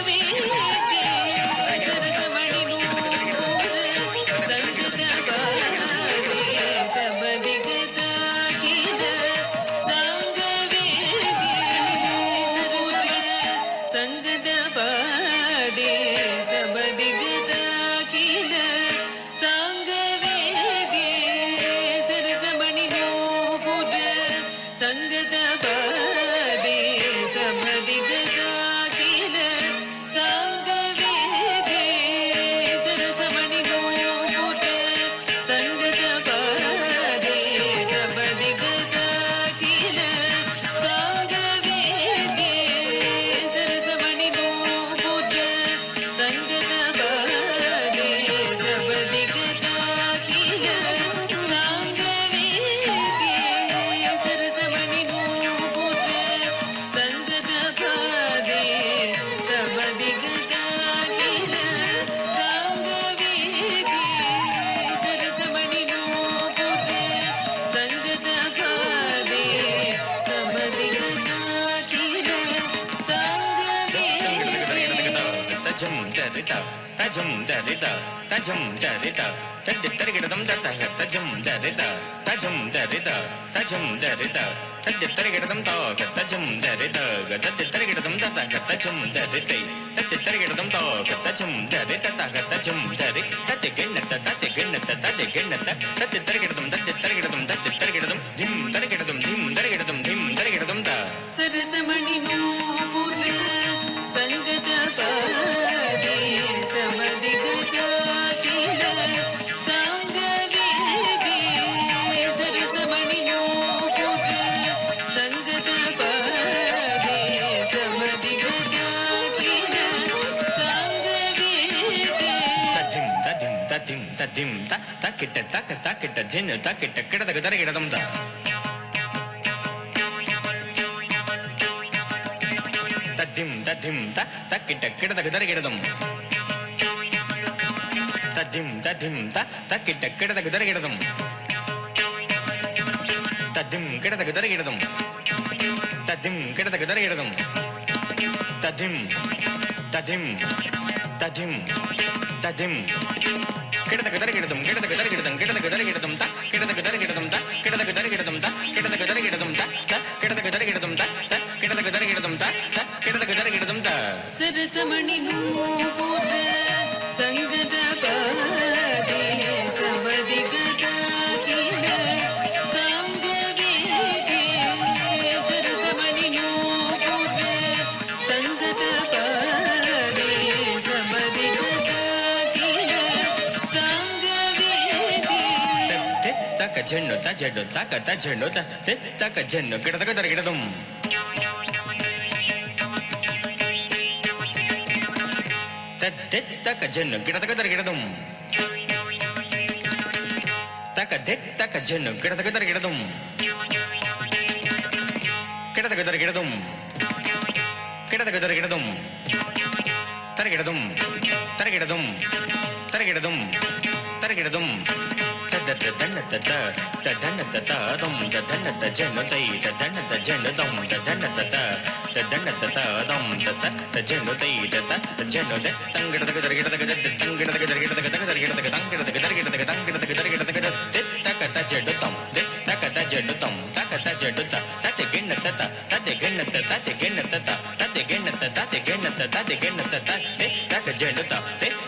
ಸಂಗವೇದ್ಯೆ ಸರಸಮಣಿ ನೂಪುಟ ಸಂಗದ ಪಾದೆ ಸಮನಿಗದಾಖಿಲ ಸಂಗವೇದ್ಯೆ ಸಂಗದ ಪಾದೆ ಸಮನಿಗದಾಖಿಲ ಸಂಗವೇದ್ಯೆ ಸರಸಮಣಿ ನೂಪುಟ ಸಂಗದ ಪಾದೆ ಸಮನಿಗದಾಖಿಲ ಸಂಗವೇದ್ಯೆ ಸರಸಮಣಿ ನೂಪುಟ ಸಂಗದ ಪಾದೆ ಸಮನಿಗದಾಖಿಲ ಸಂಗವೇದ್ಯೆ ಸರಸಮಣಿ ನೂಪುಟ ಸಂಗದ ಪಾದೆ ಸಮನಿಗದಾಖಿಲ ಸಂಗವೇದ್ಯೆ ಸರಸಮಣಿ ನೂಪುಟ ಸಂಗದ ಪಾದೆ ಸಮನಿಗದಾಖಿಲ ಸಂಗವೇದ್ಯೆ ಸರಸಮಣಿ ನೂಪುಟ ಸಂಗದ ಪಾದೆ ಸಮನಿಗದಾಖಿಲ ಸಂಗವೇದ್ಯೆ ತಜಂ ದರಿತ ತಜಂ ದರಿತ ತಜಂ ದರಿತ ತದ್ದಿತ್ತರಿಗಿಡದಂ ದತ್ತಃ ತಜಂ ದರಿತ ತಜಂ ದರಿತ ತಜಂ ದರಿತ ತದ್ದಿತ್ತರಿಗಿಡದಂ ತಾಗ ತಜಂ ದರಿತ ತದ್ದಿತ್ತರಿಗಿಡದಂ ದತ್ತಃ ತಜಂ ದರಿತೈ ತದ್ದಿತ್ತರಿಗಿಡದಂ ತಾಗ ತಜಂ ದರಿತ ತಗ ತಜಂ ದರಿ ತದ್ದಿಗೆಣ್ಣತ ತದ್ದಿಗೆಣ್ಣತ ತದ್ದಿಗೆಣ್ಣತ ತದ್ದಿತ್ತರಿಗಿಡದಂ ತದ್ದಿತ್ತರಿಗಿಡದಂ ಧಿಂ ತರಿಗಿಡದಂ ಧಿಂ ತರಿಗಿಡದಂ ಧಿಂ ತರಿಗಿಡದಂ ತ ಸರಸಮಣಿ ನೂಪುಟ ಸಂಗದ ಪಾದೆ ಸಮನಿಗದಾಖಿಲ ಸಂಗವೇದ್ಯೆ ಸರಸಮಣಿ ನೂಪುಟ ಸಂಗದ ಪಾದೆ ಸಮನಿಗದಾಖಿಲ ಸಂಗವೇದ್ಯೆ ತದ್ದಿಂ ತದ್ದಿಂ ತದ್ದಿಂ ತದ್ದಿಂ ತ ತಕ್ಕಿಟ್ಟ ತಕ್ಕ ತಕ್ಕಿಟ್ಟ ಧಿನ್ನು ತಕ್ಕಿಟ್ಟ ಕಿಡದಗ ತರಗಿಡದಂ ತ ತದ್ದಿಂ ತದ್ದಿಂ ತ ತಕ್ಕಿಟ್ಟ ಕಿಡದಗ ತರಗಿಡದಂ ತದ್ದಿಂ ತದ್ದಿಂ ತ ತಕ್ಕಿಟ್ಟ ಕಿಡದಗ ತರಗಿಡದಂ ತದ್ದಿಂ ಕಿಡದಗ ತರಗಿಡದಂ ತದ್ದಿಂ ಕಿಡದಗ ತರಗಿಡದಂ ತದ್ದಿಂ ತದ್ದಿಂ ತದ್ದಿಂ ತದ್ದಿಂ ಕಿಡದಗ ತರಗಿಡದಂ ಕಿಡದಗ ತರಗಿಡದಂ ಕಿಡದಗ ತರಗಿಡದಂ ತ ಕಿಡದಗ ತರಗಿಡದಂ ತ ಕಿಡದಗ ತರಗಿಡದಂ ತ ಕಿಡದಗ ತರಗಿಡದಂ ತ ಕಿಡದಗ ತರಗಿಡದಂ ತ ಕಿಡದಗ ತರಗಿಡದಂ ತ ಕಿಡದಗ ತರಗಿಡದಂ ತ ಸರಸಮಣಿ ನೂಪುಟ ಸಂಗದ ಪಾದೆ ಸಮನಿಗದಾಖಿಲ ಸಂಗವೇದ್ಯೆ ಸರಸಮಣಿ ನೂಪುಟ ಸಂಗದ ಪಾದೆ ಸಮನಿಗದಾಖಿಲ ಸಂಗವೇದ್ಯೆ ತಕ್ಕ ಜಣ್ಣು ತ ಜಡ್ಡು ತಕ ತ ಜಣ್ಣು ತ ತಕ್ಕ ಜಣ್ಣು ಕಿಡದಗ ತರಗಿಡದಂ ತಕ್ಕ ಜಣ್ಣು ಗಿಡದಗ ತರಗಿಡದಂ ತಕ್ಕ ಜಣ್ಣು ಗಿಡದಗ ತರಗಿಡದಂ ಕಿಡದಗ ತರಗಿಡದಂ ಕಿಡದಗ ತರಗಿಡದಂ ತರಗಿಡದಂ ತರಗಿಡದಂ ತರಗಿಡದಂ ತರಗಿಡದಂ ತದ್ದ ದಣ್ಣತ ತದಣ್ಣತ ತದಂ ತದಣ್ಣತ ಜಣ್ಣತೈ ತದಣ್ಣತ ಜಣ್ಣದಂ ತದಣ್ಣತ ತದಣ್ಣತ ತದಂ ತತ ಜಣ್ಣತೈ ತತ ಜಣ್ಣದ ತಂಗಿಡದಗ ತರಗಿಡದಗ ತಂಗಿಡದಗ ತರಗಿಡದಗ ತರಗಿಡದಗ ತಂಗಿಡದಗ ತರಗಿಡದಗ ತಂಗಿಡದಗ ತರಗಿಡದಗ ತಕ ಜಡ್ಡುತಂ ತಕ ಜಡ್ಡುತಂ ತಕ ಜಡ್ಡುತ ತತೆ ಗೆಣ್ಣತ ತತೆ ಗೆಣ್ಣತ ತತೆ ಗೆಣ್ಣತ ತತೆ ಗೆಣ್ಣತ ತತೆ ಗೆಣ್ಣತ ತತೆ ಗೆಣ್ಣತ ತಕ ಜಡ್ಡುತ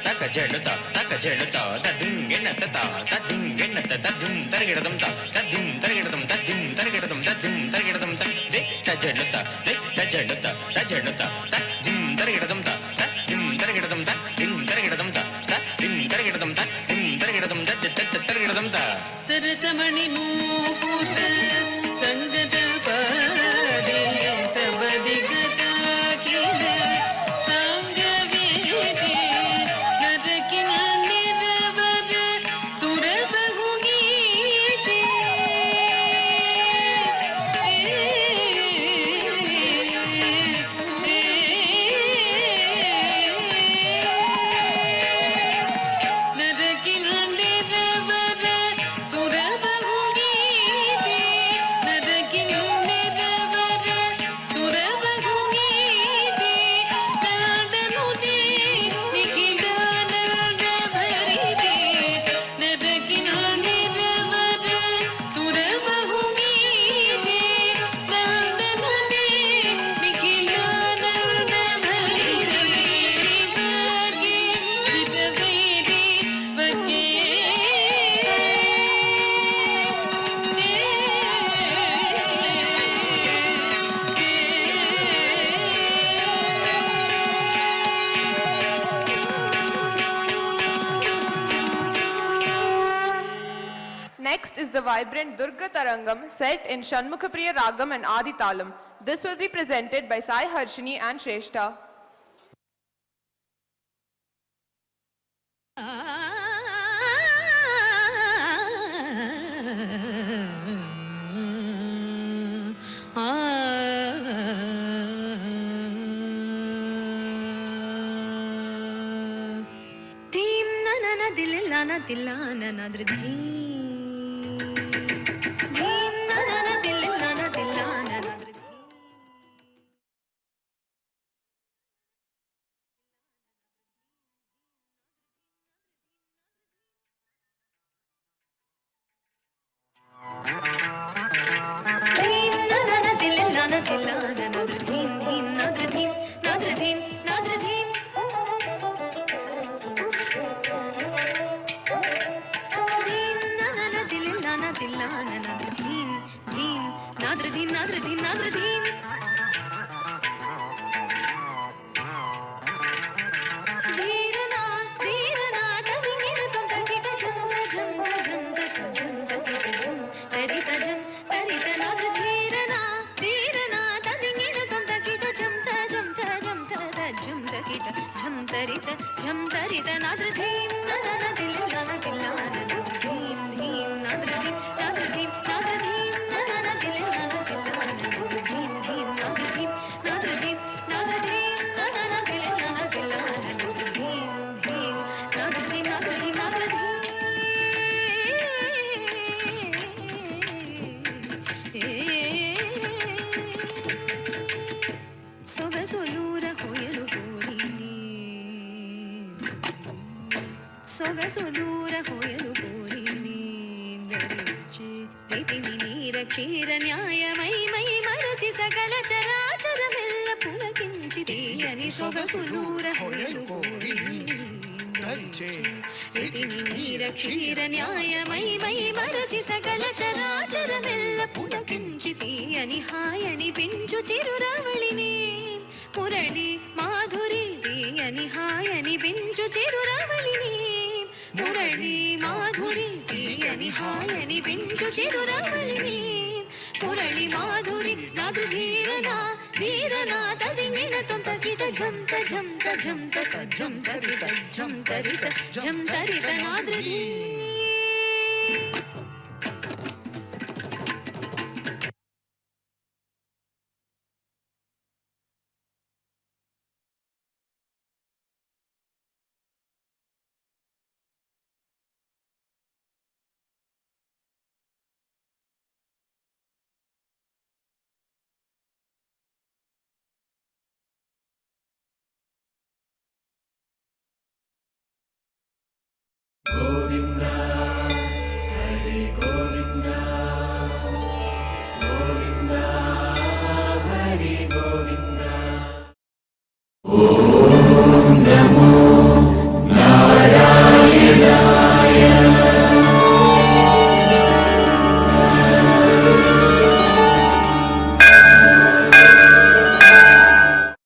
ತಕ ಜಡ್ಡುತ ತಕ ಜಡ್ಡುತ ತದಿಂ ಗೆಣ್ಣತ ತದಿಂ ಗೆಣ್ಣತ ತದಿಂ ತರಗಿಡದಂ ತದಿಂ ತರಗಿಡದಂ ತದಿಂ ತರಗಿಡದಂ ತದಿಂ ತರಗಿಡದಂ ತ ಜಡ್ಡುತ ಜಡ್ಡುತ ಜಡ್ಡುತ ತದಿಂ ತರಗಿಡದಂ ತದಿಂ ತರಗಿಡದಂ ತದಿಂ ತರಗಿಡದಂ ತದಿಂ ತರಗಿಡದಂ ತದಿಂ ತರಗಿಡದಂ ತರಗಿಡದಂ ಸರಸಮಣಿ ನೂಪುಟ vibrant Durga Tarangam set in Shanmukhapriya Ragam and Adi Talam. This will be presented by Sai Harshini and Shrestha. Dillana nadridhi Dheem nana dillana dillana nadridhi Dheem nana dillana dillana nadridhi Dheem nadridhi nadridhi nadridhi Dillana nadridhim, dhim, nadridhim, nadridhim, nadridhim. Dheerana, dheerana, tadingina tum takita jam, jam, jam, jam, takita jam, tarita jam, tarita nadridhirana, dheerana, tadingina tum takita jam, jam, jam, jam, takita jam, tarita nadridhim, nana dillana dillana nadridhim, dhim, nadridhim. Nadridhim, nadridhim, nana dillana dillana nadridhim, dhim, nadridhim, nadridhim, nadridhim, nana dillana dillana nadridhim, dhim, nadridhim, nadridhim, nadridhim. సొగసొలూర హొయలు కోరిని సొగసొలూర హొయలు కోరిని ధరించి రీతిని నీరక్షీర న్యాయమై my మరచి సకల చరాచరమెల్ల పులకించి తీయని సొగసులూర హొయలు కోరిని రీతిని నీరక్షీర న్యాయమై my మరచి సకల చరాచరమెల్ల పులకించి తీయని హాయని పెంచు చిరురవళిని మురళి మాధురి తీయని హాయని పెంచు చిరురవళిని మురళి మాధురి తీయని హాయని పెంచు చిరురవళిని మురళి మాధురి నాదృధీరన ధీరన తదింగిన తొంతకిట జంత జంత జంత జంత జంతరిత జంతరిత నాదృధీ Gloria